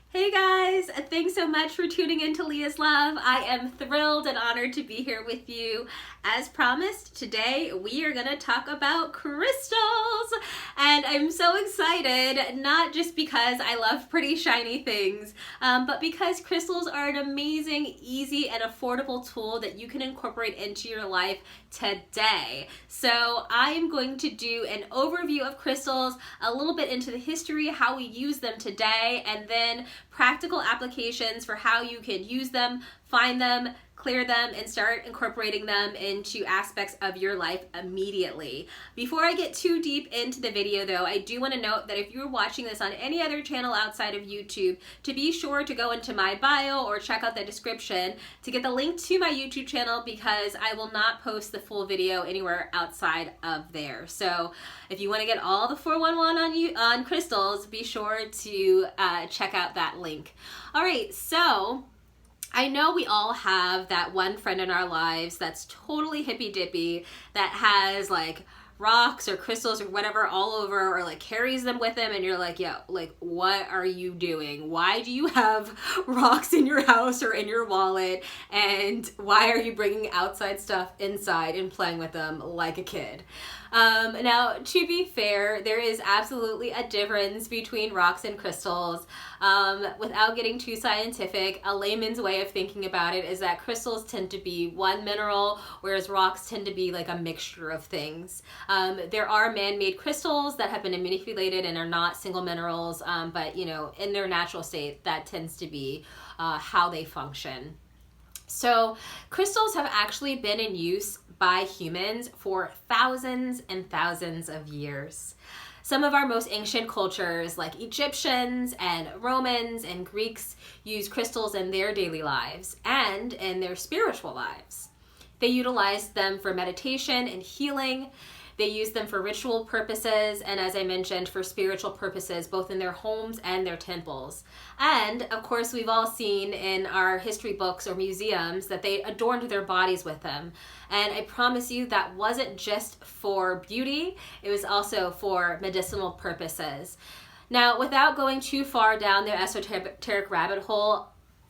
Hey guys, thanks so much for tuning in to Leah's Love. I am thrilled and honored to be here with you. As promised, today we are going to talk about crystals. And I'm so excited, not just because I love pretty shiny things, but because crystals are an amazing, easy, and affordable tool that you can incorporate into your life today. So I'm going to do an overview of crystals, a little bit into the history, how we use them today, and then practical applications for how you can use them, find them, clear them, and start incorporating them into aspects of your life immediately. Before I get too deep into the video though, I do want to note that if you're watching this on any other channel outside of YouTube, to be sure to go into my bio or check out the description to get the link to my YouTube channel, because I will not post the full video anywhere outside of there. So if you want to get all the 411 on crystals, be sure to check out that link. All right, so I know we all have that one friend in our lives that's totally hippy dippy, that has like rocks or crystals or whatever all over, or like carries them with him, and you're like, yeah, like what are you doing? Why do you have rocks in your house or in your wallet? And why are you bringing outside stuff inside and playing with them like a kid? Now, to be fair, there is absolutely a difference between rocks and crystals. Without getting too scientific, a layman's way of thinking about it is that crystals tend to be one mineral, whereas rocks tend to be like a mixture of things. There are man-made crystals that have been manipulated and are not single minerals, but you know, in their natural state, that tends to be how they function. So crystals have actually been in use by humans for thousands and thousands of years. Some of our most ancient cultures, like Egyptians and Romans and Greeks, use crystals in their daily lives and in their spiritual lives. They utilized them for meditation and healing. They used them for ritual purposes, and as I mentioned, for spiritual purposes, both in their homes and their temples. And of course, we've all seen in our history books or museums that they adorned their bodies with them. And I promise you, that wasn't just for beauty, it was also for medicinal purposes. Now, without going too far down the esoteric rabbit hole,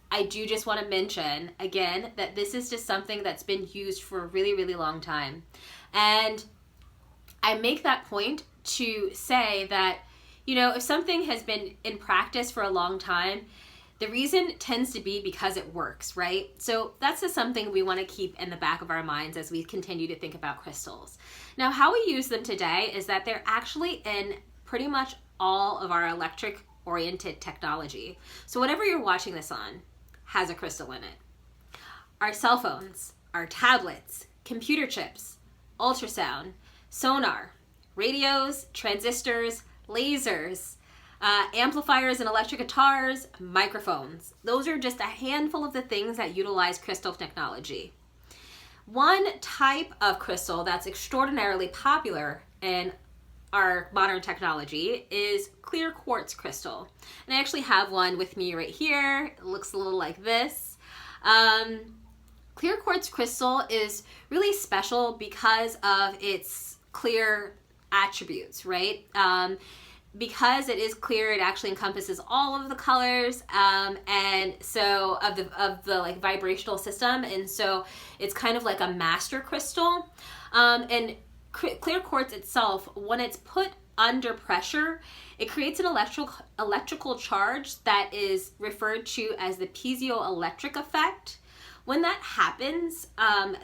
I do just want to mention again that this is just something that's been used for a really, really long time. And I make that point to say that, you know, if something has been in practice for a long time, the reason tends to be because it works, right? So that's just something we want to keep in the back of our minds as we continue to think about crystals. Now, how we use them today is that they're actually in pretty much all of our electric-oriented technology. So whatever you're watching this on has a crystal in it. Our cell phones, our tablets, computer chips, ultrasound, sonar, radios, transistors, lasers, amplifiers and electric guitars, microphones. Those are just a handful of the things that utilize crystal technology. One type of crystal that's extraordinarily popular in our modern technology is clear quartz crystal. And I actually have one with me right here. It looks a little like this. Clear quartz crystal is really special because of its clear attributes, right? Because it is clear, it actually encompasses all of the colors, and so of the like vibrational system, and so it's kind of like a master crystal. And clear quartz itself, when it's put under pressure, it creates an electrical charge that is referred to as the piezoelectric effect. When that happens,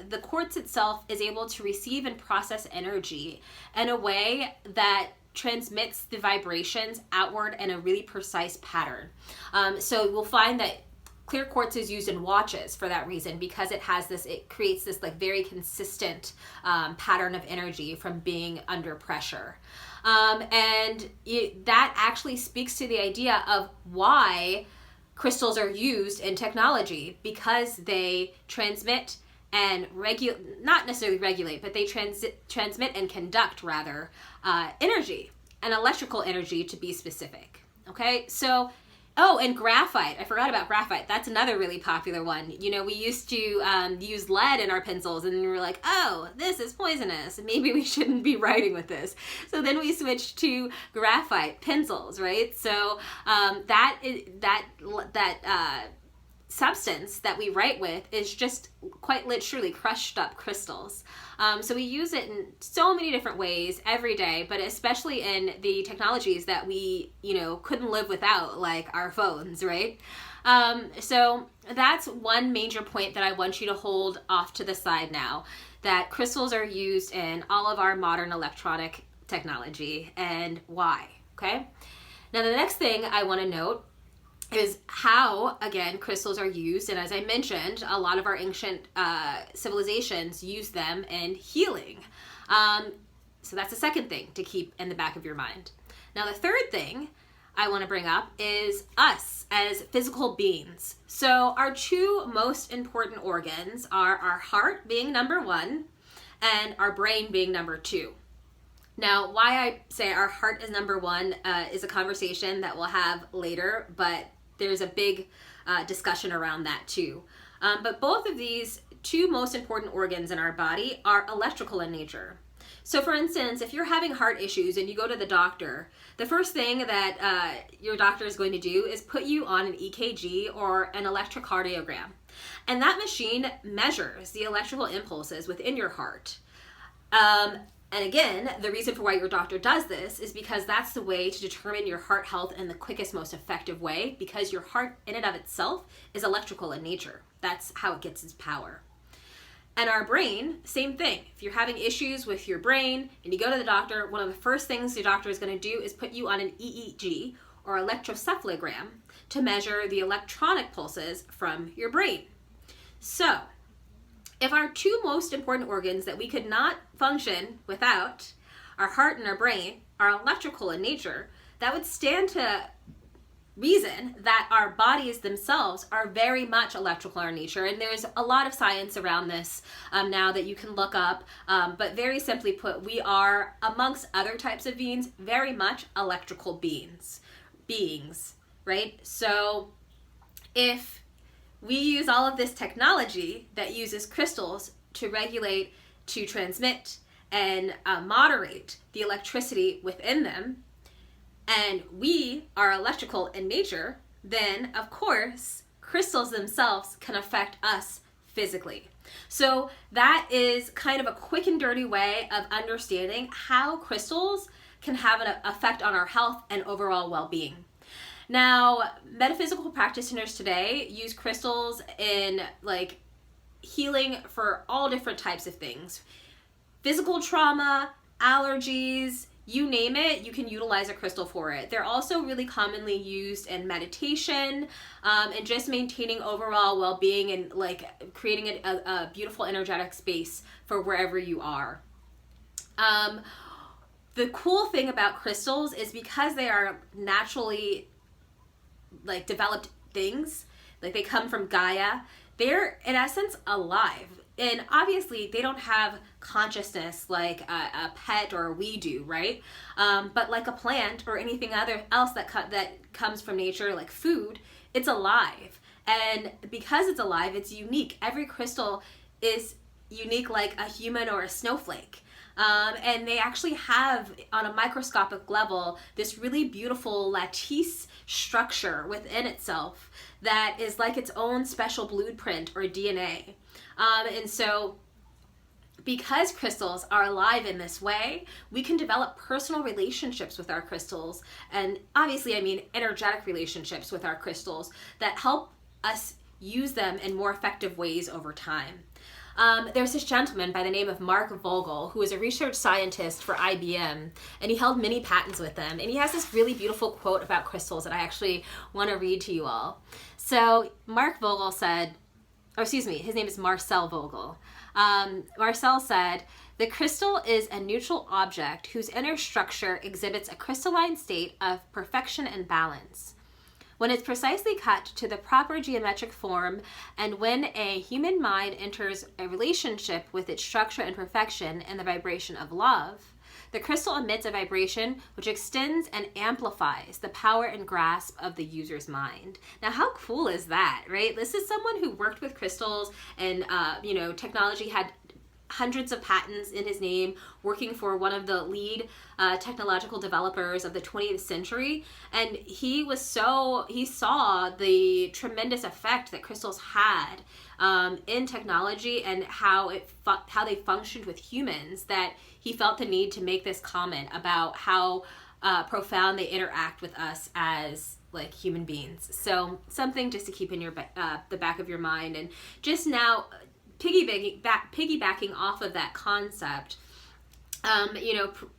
the quartz itself is able to receive and process energy in a way that transmits the vibrations outward in a really precise pattern. So we'll find that clear quartz is used in watches for that reason, because it creates this like very consistent pattern of energy from being under pressure. And that actually speaks to the idea of why crystals are used in technology, because they transmit and not necessarily regulate, but they transmit and conduct rather energy, and electrical energy to be specific. Okay, so Oh, and graphite. I forgot about graphite. That's another really popular one. You know, we used to use lead in our pencils, and we were like, oh, this is poisonous. Maybe we shouldn't be writing with this. So then we switched to graphite pencils, right? So that substance that we write with is just quite literally crushed up crystals. So we use it in so many different ways every day, but especially in the technologies that we, couldn't live without, like our phones, right? So that's one major point that I want you to hold off to the side now, that crystals are used in all of our modern electronic technology and why, okay? Now the next thing I want to note is how, again, crystals are used. And as I mentioned, a lot of our ancient civilizations use them in healing. So that's the second thing to keep in the back of your mind. Now, the third thing I want to bring up is us as physical beings. So our two most important organs are our heart being number one and our brain being number two. Now, why I say our heart is number one is a conversation that we'll have later, but there's a big discussion around that too. But both of these two most important organs in our body are electrical in nature. So for instance, if you're having heart issues and you go to the doctor, the first thing that your doctor is going to do is put you on an EKG or an electrocardiogram. And that machine measures the electrical impulses within your heart. And again, the reason for why your doctor does this is because that's the way to determine your heart health in the quickest, most effective way, because your heart in and of itself is electrical in nature. That's how it gets its power. And our brain, same thing. If you're having issues with your brain and you go to the doctor, one of the first things the doctor is going to do is put you on an EEG or electrocephalogram to measure the electronic pulses from your brain. So, if our two most important organs that we could not function without, our heart and our brain, are electrical in nature, that would stand to reason that our bodies themselves are very much electrical in nature. And there's a lot of science around this now that you can look up. But very simply put, we are, amongst other types of beings, very much electrical beings, right? So if we use all of this technology that uses crystals to regulate, to transmit, and moderate the electricity within them, and we are electrical in nature, then of course crystals themselves can affect us physically. So that is kind of a quick and dirty way of understanding how crystals can have an effect on our health and overall well-being. Now, metaphysical practitioners today use crystals in healing for all different types of things. Physical trauma, allergies, you name it, you can utilize a crystal for it. They're also really commonly used in meditation and just maintaining overall well-being and creating a beautiful energetic space for wherever you are. The cool thing about crystals is because they are naturally developed things, they come from Gaia, they're in essence alive. And obviously they don't have consciousness like a pet or we do, right? But like a plant or anything else that comes from nature, like food, it's alive. And because it's alive, it's unique. Every crystal is unique like a human or a snowflake. And they actually have, on a microscopic level, this really beautiful lattice structure within itself that is like its own special blueprint or DNA. And so because crystals are alive in this way, we can develop personal relationships with our crystals, and obviously I mean energetic relationships with our crystals that help us use them in more effective ways over time. There's this gentleman by the name of Mark Vogel, who is a research scientist for IBM, and he held many patents with them. And he has this really beautiful quote about crystals that I actually want to read to you all. So Mark Vogel said, his name is Marcel Vogel. Marcel said, "The crystal is a neutral object whose inner structure exhibits a crystalline state of perfection and balance. When it's precisely cut to the proper geometric form, and when a human mind enters a relationship with its structure and perfection and the vibration of love, The crystal emits a vibration which extends and amplifies the power and grasp of the user's mind. Now, how cool is that, right? This is someone who worked with crystals and, technology, had hundreds of patents in his name, working for one of the lead technological developers of the 20th century. And he saw the tremendous effect that crystals had in technology and how they functioned with humans, that he felt the need to make this comment about how profound they interact with us as like human beings. So something just to keep in your the back of your mind. And just now, piggybacking off of that concept,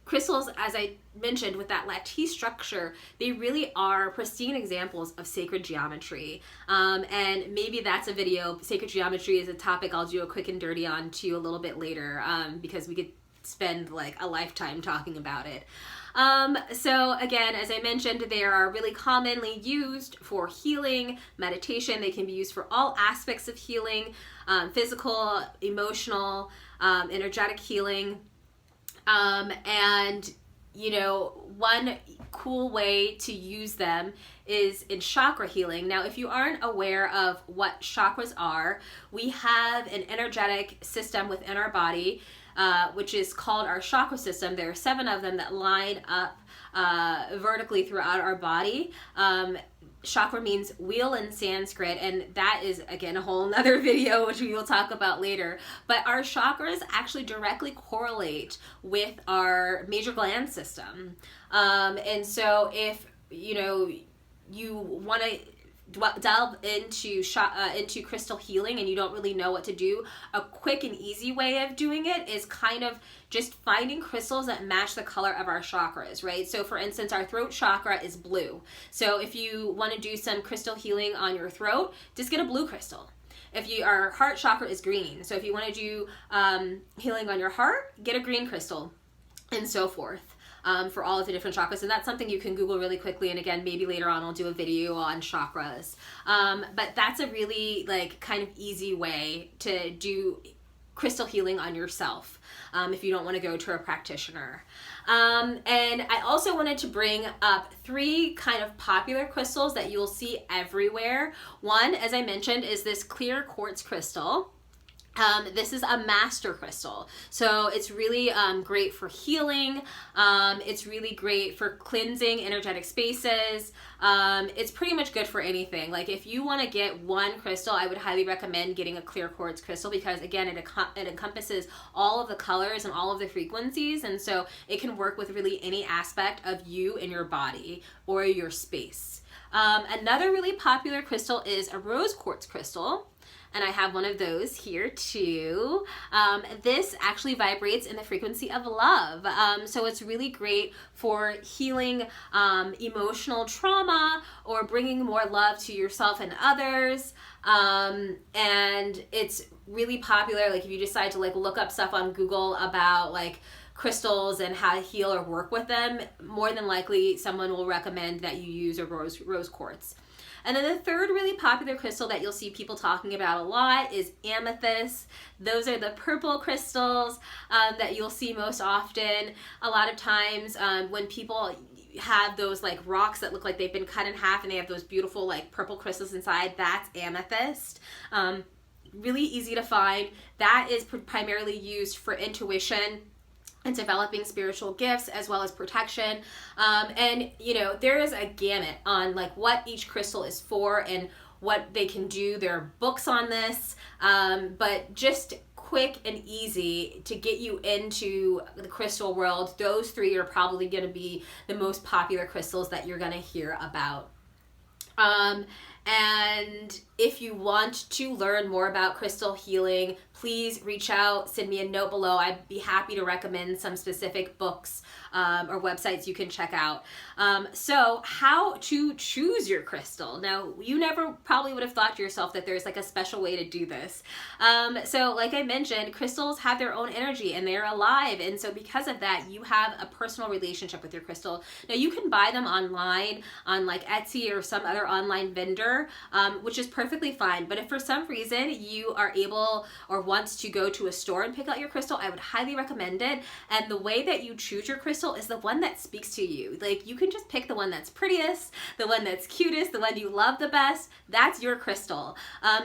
crystals, as I mentioned, with that lattice structure, they really are pristine examples of sacred geometry. And maybe that's a video. Sacred geometry is a topic I'll do a quick and dirty on to a little bit later, because we could spend like a lifetime talking about it. So again, as I mentioned, they are really commonly used for healing, meditation. They can be used for all aspects of healing, physical, emotional, energetic healing. And one cool way to use them is in chakra healing. Now, if you aren't aware of what chakras are, we have an energetic system within our body, which is called our chakra system. There are 7 of them that line up vertically throughout our body. Chakra means wheel in Sanskrit, and that is, again, a whole nother video, which we will talk about later. But our chakras actually directly correlate with our major gland system. And so if, you want to delve into crystal healing and you don't really know what to do, a quick and easy way of doing it is kind of just finding crystals that match the color of our chakras, right? So for instance, our throat chakra is blue. So if you want to do some crystal healing on your throat, just get a blue crystal. Our heart chakra is green. So if you want to do healing on your heart, get a green crystal, and so forth. For all of the different chakras. And that's something you can Google really quickly. And again, maybe later on I'll do a video on chakras. But that's a really kind of easy way to do crystal healing on yourself, if you don't want to go to a practitioner. And I also wanted to bring up 3 kind of popular crystals that you'll see everywhere. One, as I mentioned, is this clear quartz crystal. This is a master crystal, so it's really great for healing. It's really great for cleansing energetic spaces. It's pretty much good for anything. Like if you want to get one crystal, I would highly recommend getting a clear quartz crystal, because again, it encompasses all of the colors and all of the frequencies, and so it can work with really any aspect of you and your body or your space. Another really popular crystal is a rose quartz crystal. And I have one of those here too. This actually vibrates in the frequency of love. So it's really great for healing emotional trauma or bringing more love to yourself and others. And it's really popular. Like if you decide to look up stuff on Google about crystals and how to heal or work with them, more than likely someone will recommend that you use a rose quartz. And then the third really popular crystal that you'll see people talking about a lot is amethyst. Those are the purple crystals that you'll see most often. A lot of times when people have those rocks that look like they've been cut in half and they have those beautiful purple crystals inside, that's amethyst. Really easy to find. That is primarily used for intuition and developing spiritual gifts as well as protection. And there is a gamut on what each crystal is for and what they can do. There are books on this, but just quick and easy to get you into the crystal world, those 3 are probably going to be the most popular crystals that you're going to hear about. And if you want to learn more about crystal healing, please reach out, send me a note below. I'd be happy to recommend some specific books or websites you can check out. So how to choose your crystal. Now, you never probably would have thought to yourself that there's a special way to do this. So like I mentioned, crystals have their own energy and they're alive. And so because of that, you have a personal relationship with your crystal. Now, you can buy them online on Etsy or some other online vendor, which is perfectly fine. But if for some reason you are able or wants to go to a store and pick out your crystal, I would highly recommend it. And the way that you choose your crystal is the one that speaks to you. Like, you can just pick the one that's prettiest, the one that's cutest, the one you love the best. That's your crystal.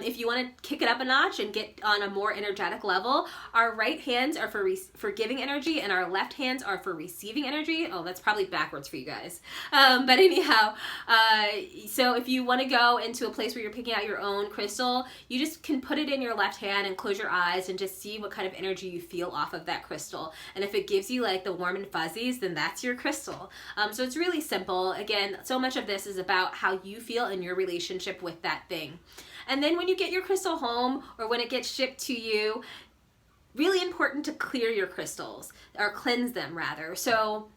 If you want to kick it up a notch and get on a more energetic level, our right hands are for giving energy and our left hands are for receiving energy. Oh, that's probably backwards for you guys. But anyhow, so if you want to go into a place where you're picking out your own crystal, you just can put it in your left hand and close your eyes and just see what kind of energy you feel off of that crystal. And if it gives you like the warm and fuzzies, then that's your crystal. So it's really simple. Again, so much of this is about how you feel in your relationship with that thing. And then when you get your crystal home or when it gets shipped to you, really important to clear your crystals, or cleanse them rather. So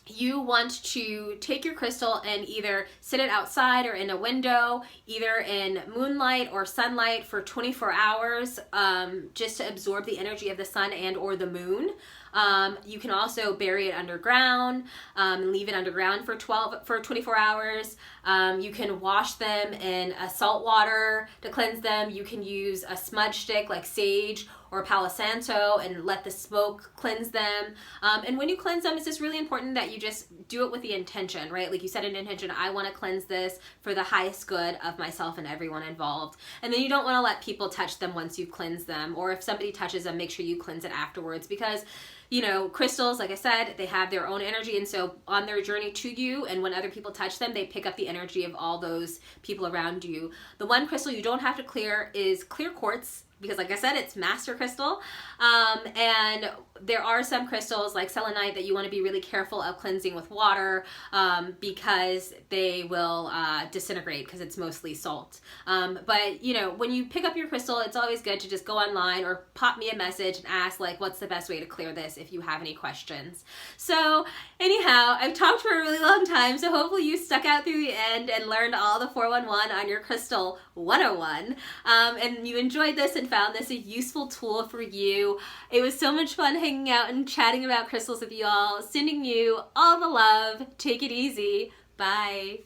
you want to take your crystal and either sit it outside or in a window, either in moonlight or sunlight for 24 hours, just to absorb the energy of the sun and or the moon. You can also bury it underground, leave it underground for 24 hours. You can wash them in salt water to cleanse them. You can use a smudge stick like sage or Palo Santo and let the smoke cleanse them. And when you cleanse them, it's just really important that you just do it with the intention, right? Like you set an intention, I want to cleanse this for the highest good of myself and everyone involved. And then you don't want to let people touch them once you've cleansed them, or if somebody touches them, make sure you cleanse it afterwards, because you know, crystals, like I said, they have their own energy, and so on their journey to you, and when other people touch them, they pick up the energy of all those people around you. The one crystal you don't have to clear is clear quartz, because like I said, it's master crystal. And there are some crystals like selenite that you want to be really careful of cleansing with water, because they will disintegrate because it's mostly salt. But you know, when you pick up your crystal, it's always good to just go online or pop me a message and ask like, what's the best way to clear this, if you have any questions. So anyhow, I've talked for a really long time, so hopefully you stuck out through the end and learned all the 411 on your crystal 101, and you enjoyed this and found this a useful tool for you. It was so much fun hanging out and chatting about crystals with you all. Sending you all the love. Take it easy. Bye.